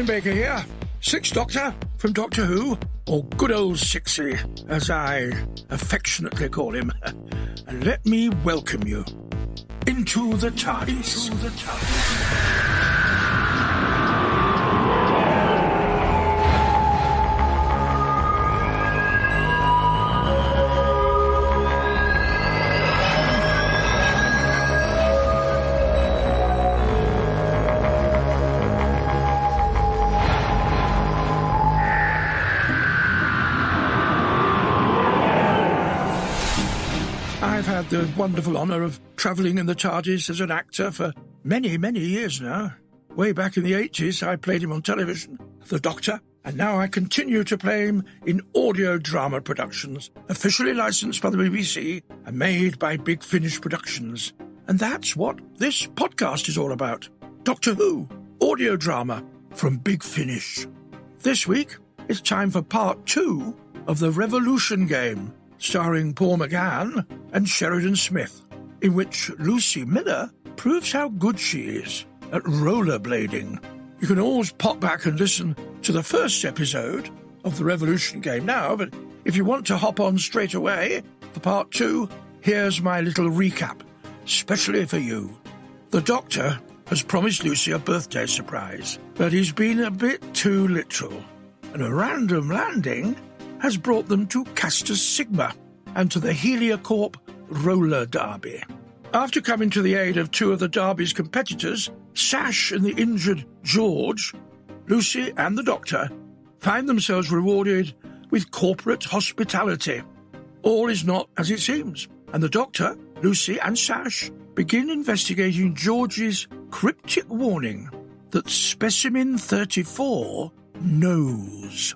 Colin Baker here, Sixth Doctor from Doctor Who, or good old Sixie, as I affectionately call him. And let me welcome you into the TARDIS. I've had the wonderful honour of travelling in the TARDIS as an actor for many, many years now. Way back in the 80s, I played him on television, the Doctor, and now I continue to play him in audio drama productions, officially licensed by the BBC and made by Big Finish Productions. And that's what this podcast is all about. Doctor Who, audio drama from Big Finish. This week, it's time for part 2 of the Revolution game, starring Paul McGann and Sheridan Smith, in which Lucie Miller proves how good she is at rollerblading. You can always pop back and listen to the first episode of the Revolution game now, but if you want to hop on straight away for part 2, here's my little recap, especially for you. The Doctor has promised Lucie a birthday surprise, but he's been a bit too literal, and a random landing has brought them to Castus Sigma and to the Heliocorp roller derby. After coming to the aid of 2 of the derby's competitors, Sash and the injured George, Lucie and the Doctor find themselves rewarded with corporate hospitality. All is not as it seems, and the Doctor, Lucie and Sash begin investigating George's cryptic warning that Specimen 34 knows.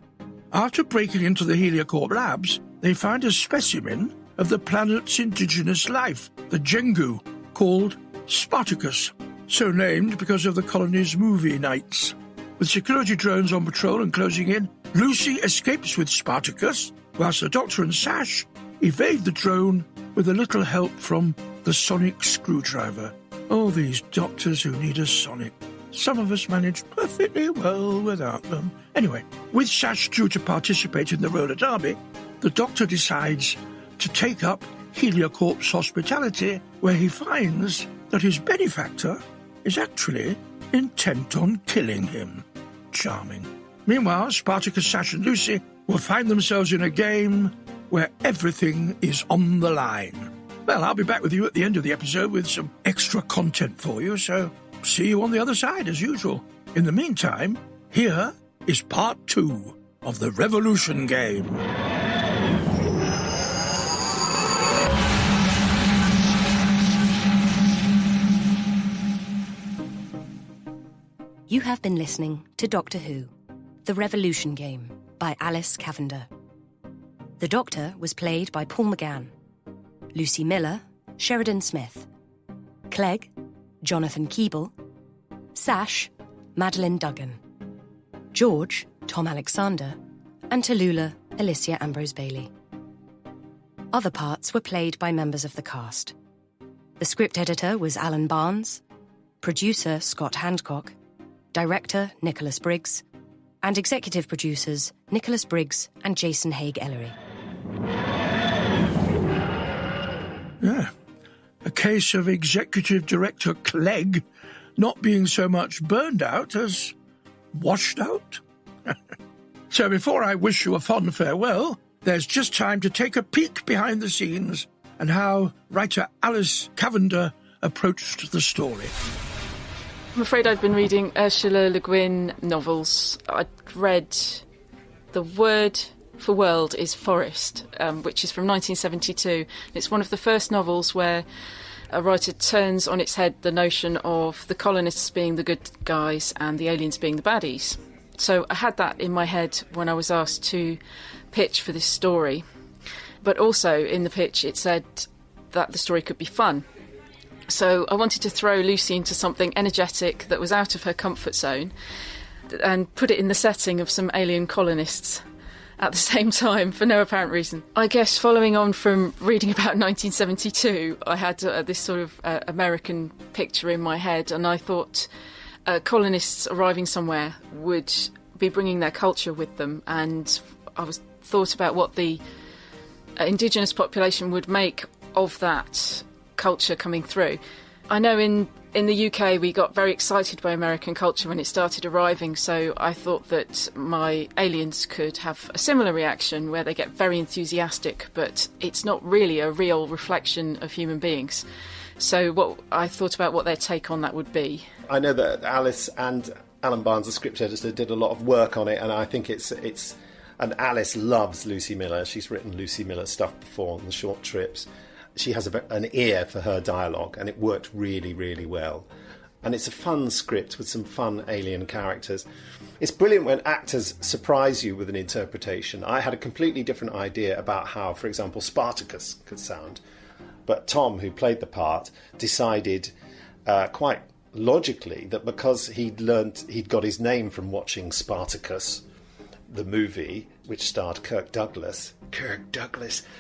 After breaking into the Heliocorp labs, they find a specimen of the planet's indigenous life, the Jengu, called Spartacus, so named because of the colony's movie nights. With security drones on patrol and closing in, Lucie escapes with Spartacus, whilst the Doctor and Sash evade the drone with a little help from the sonic screwdriver. All these doctors who need a sonic. Some of us manage perfectly well without them. Anyway, with Sash due to participate in the roller derby, the Doctor decides to take up Heliocorp's hospitality, where he finds that his benefactor is actually intent on killing him. Charming. Meanwhile, Spartacus, Sash and Lucie will find themselves in a game where everything is on the line. Well, I'll be back with you at the end of the episode with some extra content for you, so see you on the other side, as usual. In the meantime, here is part 2 of the Revolution game. You have been listening to Doctor Who, The Revolution Game by Alice Cavender. The Doctor was played by Paul McGann, Lucie Miller, Sheridan Smith, Clegg, Jonathan Keeble, Sash, Madeline Duggan, George, Tom Alexander, and Tallulah, Alicia Ambrose Bailey. Other parts were played by members of the cast. The script editor was Alan Barnes, producer Scott Handcock, director Nicholas Briggs, and executive producers Nicholas Briggs and Jason Haig-Ellery. Yeah. A case of executive director Clegg not being so much burned out as washed out. So before I wish you a fond farewell, there's just time to take a peek behind the scenes and how writer Alice Cavender approached the story. I'm afraid I've been reading Ursula Le Guin novels. I'd read The Word for World is Forest, which is from 1972. It's one of the first novels where a writer turns on its head the notion of the colonists being the good guys and the aliens being the baddies. So I had that in my head when I was asked to pitch for this story. But also in the pitch it said that the story could be fun. So I wanted to throw Lucie into something energetic that was out of her comfort zone and put it in the setting of some alien colonists at the same time for no apparent reason. I guess following on from reading about 1972, I had this sort of American picture in my head, and I thought colonists arriving somewhere would be bringing their culture with them, and I thought about what the indigenous population would make of that culture coming through. I know in the UK we got very excited by American culture when it started arriving, so I thought that my aliens could have a similar reaction where they get very enthusiastic, but it's not really a real reflection of human beings. So what I thought about what their take on that would be. I know that Alice and Alan Barnes, the script editor, did a lot of work on it, and I think it's and Alice loves Lucie Miller. She's written Lucie Miller stuff before on the short trips. She has an ear for her dialogue, and it worked really, really well. And it's a fun script with some fun alien characters. It's brilliant when actors surprise you with an interpretation. I had a completely different idea about how, for example, Spartacus could sound. But Tom, who played the part, decided quite logically that because he'd got his name from watching Spartacus, the movie, which starred Kirk Douglas,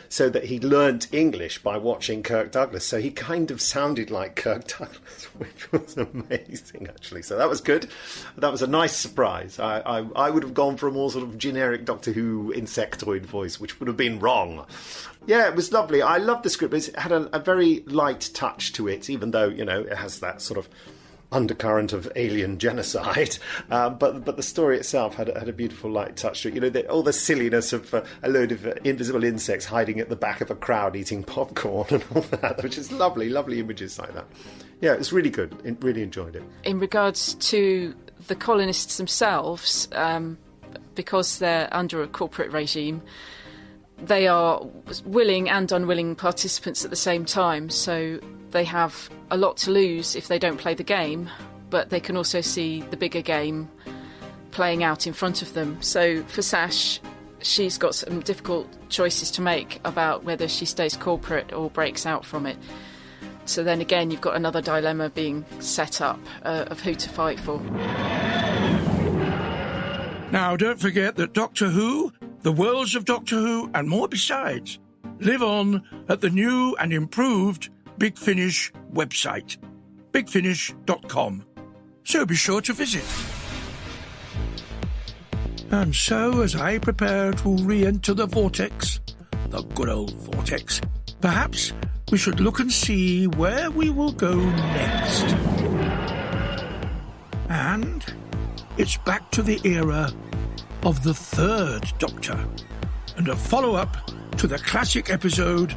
so that he learnt English by watching Kirk Douglas. So he kind of sounded like Kirk Douglas, which was amazing, actually. So that was good. That was a nice surprise. I would have gone for a more sort of generic Doctor Who insectoid voice, which would have been wrong. Yeah, it was lovely. I loved the script. It had a very light touch to it, even though, it has that sort of undercurrent of alien genocide, but the story itself had a beautiful light touch to it. All the silliness of a load of invisible insects hiding at the back of a crowd eating popcorn and all that, which is lovely images like that. Yeah, it was really good. I really enjoyed it. In regards to the colonists themselves, because they're under a corporate regime, they are willing and unwilling participants at the same time, so they have a lot to lose if they don't play the game, but they can also see the bigger game playing out in front of them. So for Sash, she's got some difficult choices to make about whether she stays corporate or breaks out from it. So then again, you've got another dilemma being set up of who to fight for. Now, don't forget that Doctor Who, the worlds of Doctor Who, and more besides, live on at the new and improved Big Finish website, bigfinish.com. So be sure to visit. And so, as I prepare to re-enter the vortex, the good old vortex, perhaps we should look and see where we will go next. And it's back to the era of the third Doctor, and a follow-up to the classic episode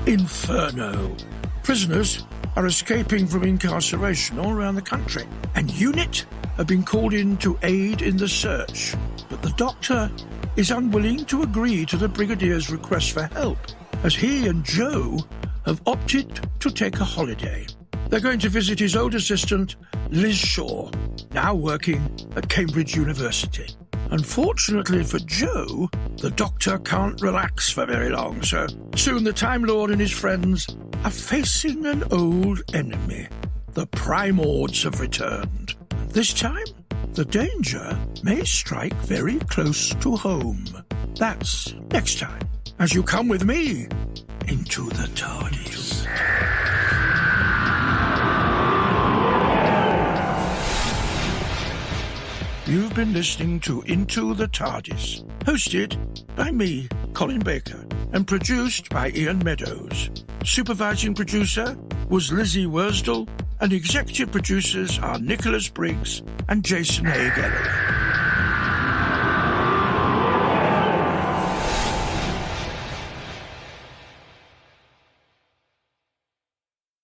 Inferno. Prisoners are escaping from incarceration all around the country, and UNIT have been called in to aid in the search. But the Doctor is unwilling to agree to the Brigadier's request for help, as he and Jo have opted to take a holiday. They're going to visit his old assistant, Liz Shaw, now working at Cambridge University. Unfortunately for Jo, the Doctor can't relax for very long, so soon the Time Lord and his friends are facing an old enemy. The Primords have returned. This time, the danger may strike very close to home. That's next time, as you come with me into the TARDIS. You've been listening to Into the TARDIS, hosted by me, Colin Baker, and produced by Ian Meadows. Supervising producer was Lizzie Wursdell, and executive producers are Nicholas Briggs and Jason A. Galloway.